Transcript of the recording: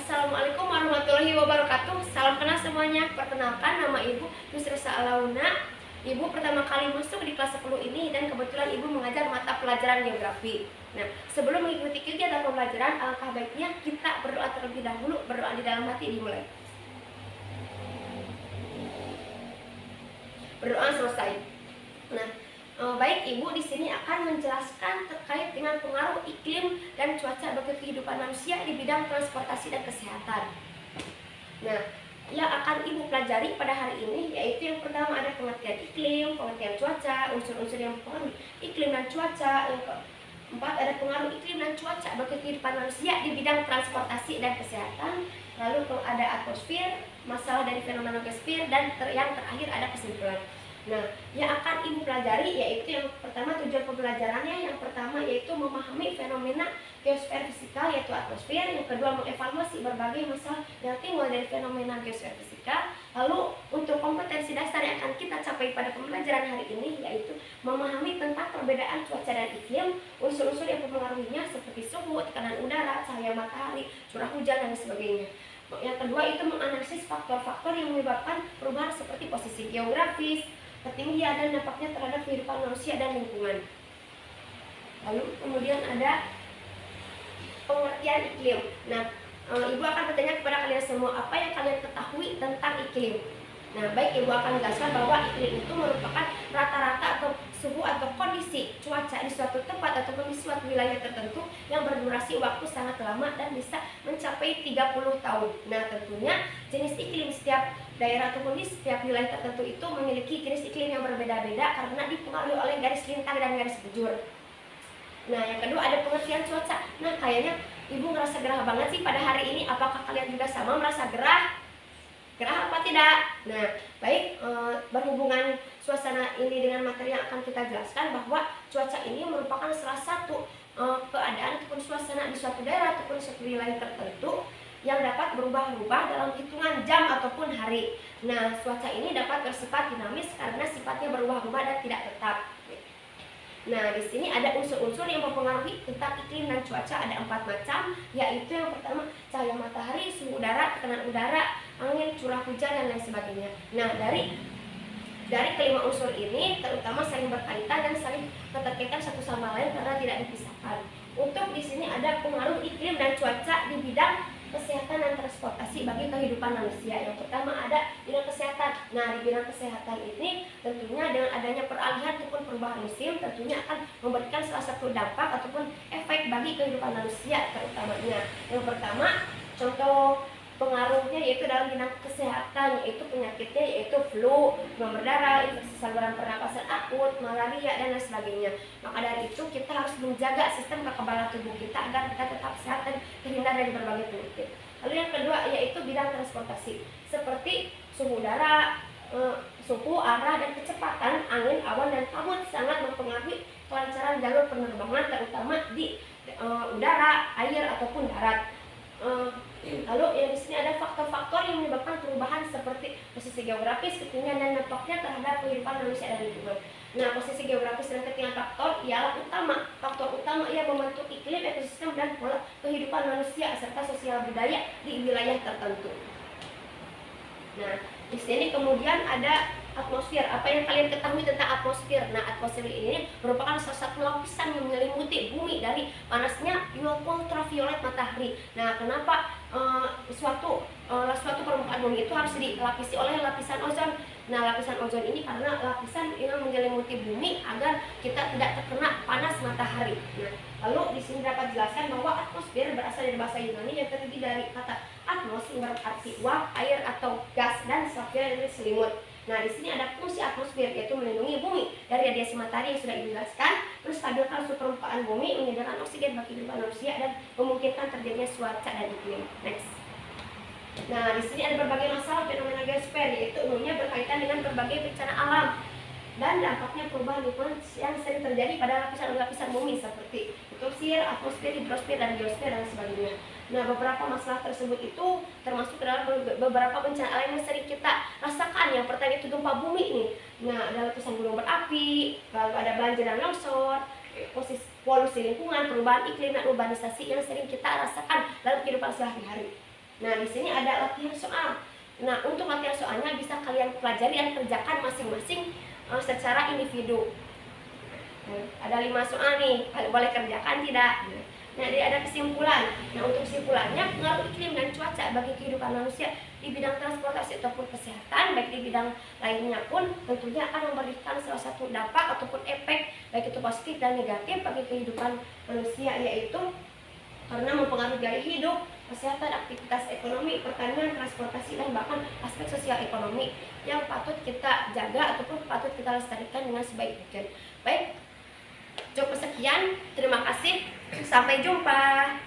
Assalamualaikum warahmatullahi wabarakatuh. Salam kenal semuanya. Perkenalkan, nama Ibu Nusresa Alauna. Ibu pertama kali masuk di kelas 10 ini dan kebetulan Ibu mengajar mata pelajaran geografi. Nah, sebelum mengikuti kegiatan pembelajaran, alangkah baiknya kita berdoa terlebih dahulu. Berdoa di dalam hati dimulai. Berdoa selesai. Nah, baik, Ibu di sini akan menjelaskan terkait dengan pengaruh iklim dan cuaca bagi kehidupan manusia di bidang transportasi dan kesehatan. Nah, yang akan Ibu pelajari pada hari ini yaitu yang pertama ada pengertian iklim, pengertian cuaca, unsur-unsur yang mempengaruhi iklim dan cuaca. Yang keempat ada pengaruh iklim dan cuaca bagi kehidupan manusia di bidang transportasi dan kesehatan. Lalu ada atmosfer, masalah dari fenomena geosfer, dan yang terakhir ada kesimpulan. Nah, yang akan Ibu pelajari yaitu yang pertama tujuan pembelajarannya. Yang pertama yaitu memahami fenomena geosfer fisikal yaitu atmosfer. Yang kedua mengevaluasi berbagai masalah yang timbul dari fenomena geosfer fisikal. Lalu untuk kompetensi dasar yang akan kita capai pada pembelajaran hari ini yaitu memahami tentang perbedaan cuaca dan iklim, unsur-unsur yang mempengaruhinya seperti suhu, tekanan udara, cahaya matahari, curah hujan, dan sebagainya. Yang kedua itu menganalisis faktor-faktor yang menyebabkan perubahan seperti posisi geografis, ketinggian, dan dampaknya terhadap kehidupan manusia dan lingkungan. Lalu kemudian ada pengertian iklim. Nah, Ibu akan bertanya kepada kalian semua, apa yang kalian ketahui tentang iklim? Nah, baik, Ibu akan menjelaskan bahwa iklim itu merupakan rata-rata atau suhu atau kondisi cuaca di suatu tempat ataupun di suatu wilayah tertentu yang berdurasi waktu sangat lama dan bisa mencapai 30 tahun. Nah, tentunya jenis iklim setiap daerah ataupun di setiap wilayah tertentu itu memiliki jenis iklim yang berbeda-beda karena dipengaruhi oleh garis lintang dan garis bujur. Nah, yang kedua ada pengertian cuaca. Nah, kayaknya Ibu ngerasa gerah banget sih pada hari ini. Apakah kalian juga sama merasa gerah? Gerah apa tidak? Nah, baik, berhubungan suasana ini dengan materi yang akan kita jelaskan bahwa cuaca ini merupakan salah satu keadaan ataupun suasana di suatu daerah ataupun suatu wilayah tertentu yang dapat berubah-ubah dalam hitungan jam ataupun hari. Nah, cuaca ini dapat bersifat dinamis karena sifatnya berubah-ubah dan tidak tetap. Nah, di sini ada unsur-unsur yang mempengaruhi tentang iklim dan cuaca, ada 4 macam, yaitu yang pertama cahaya matahari, suhu udara, tekanan udara, angin, curah hujan, dan lain sebagainya. Nah, dari kelima unsur ini terutama saling berkaitan dan saling keterkaitan satu sama lain karena tidak dipisahkan. Untuk di sini ada pengaruh iklim dan cuaca di bidang kesehatan dan transportasi bagi kehidupan manusia. Yang pertama ada bidang kesehatan. Nah, di bidang kesehatan ini tentunya dengan adanya peralihan ataupun perubahan musim tentunya akan memberikan salah satu dampak ataupun efek bagi kehidupan manusia terutamanya. Yang pertama, contoh pengaruhnya yaitu dalam bidang kesehatan, yaitu penyakitnya yaitu flu, demam berdarah, infeksi saluran pernapasan akut, malaria, dan lain sebagainya. Maka dari itu kita harus menjaga sistem kekebalan tubuh kita agar kita tetap sehat dan terhindar dari berbagai penyakit. Lalu yang kedua yaitu bidang transportasi, seperti suhu udara, suhu, arah, dan kecepatan angin, awan, dan kabut sangat mempengaruhi kelancaran jalur penerbangan terutama di udara, air, ataupun darat. Lalu yang di sini ada faktor-faktor yang menyebabkan perubahan seperti posisi geografis, ketinggian, dan dampaknya terhadap kehidupan manusia dan lingkungan. Nah, posisi geografis dan ketinggian faktor ialah faktor utama yang membentuk iklim, ekosistem, dan pola kehidupan manusia serta sosial budaya di wilayah tertentu. Nah, di sini kemudian ada atmosfer. Apa yang kalian ketahui tentang atmosfer? Nah, atmosfer ini merupakan salah satu lapisan yang menyelimuti bumi dari panasnya ultraviolet matahari. Nah, kenapa suatu permukaan bumi itu harus dilapisi oleh lapisan ozon? Nah, lapisan ozon ini karena lapisan yang menyelimuti bumi agar kita tidak terkena panas matahari. Nah, lalu di sini dapat dijelaskan bahwa atmosfer berasal dari bahasa Yunani yang terdiri dari kata atmos yang berarti uap, air atau gas, dan sfera dari selimut. Nah, di sini ada fungsi atmosfer yaitu melindungi bumi dari radiasi matahari yang sudah dijelaskan, menstabilkan suhu permukaan bumi, menyediakan oksigen bagi kehidupan manusia, dan memungkinkan terjadinya cuaca dan iklim. Next. Nah, di sini ada berbagai masalah fenomena geosfer yaitu umumnya berkaitan dengan berbagai bencana alam dan dampaknya perubahan lingkungan yang sering terjadi pada lapisan-lapisan bumi seperti litosfer, atmosfer, hidrosfer, dan geosfer, dan sebagainya. Nah, beberapa masalah tersebut itu termasuk dalam beberapa bencana alam yang sering kita rasakan. Yang pertama itu gempa bumi nih. Nah, ada letusan gunung berapi, lalu ada banjir dan longsor, polusi lingkungan, perubahan iklim, dan urbanisasi yang sering kita rasakan dalam kehidupan sehari-hari. Nah, di sini ada latihan soal. Nah, untuk latihan soalnya bisa kalian pelajari dan kerjakan masing-masing secara individu. Nah, ada 5 soal nih, boleh kerjakan tidak? Nah, jadi ada kesimpulan. Nah, untuk kesimpulannya, pengaruh iklim dan cuaca bagi kehidupan manusia di bidang transportasi ataupun kesehatan, baik di bidang lainnya pun tentunya akan memberikan salah satu dampak ataupun efek, baik itu positif dan negatif bagi kehidupan manusia, yaitu karena mempengaruhi gaya hidup, kesehatan, aktivitas ekonomi, pertanian, transportasi, dan bahkan aspek sosial ekonomi yang patut kita jaga ataupun patut kita lestarikan dengan sebaik mungkin. Baik, cukup sekian. Terima kasih. Sampai jumpa.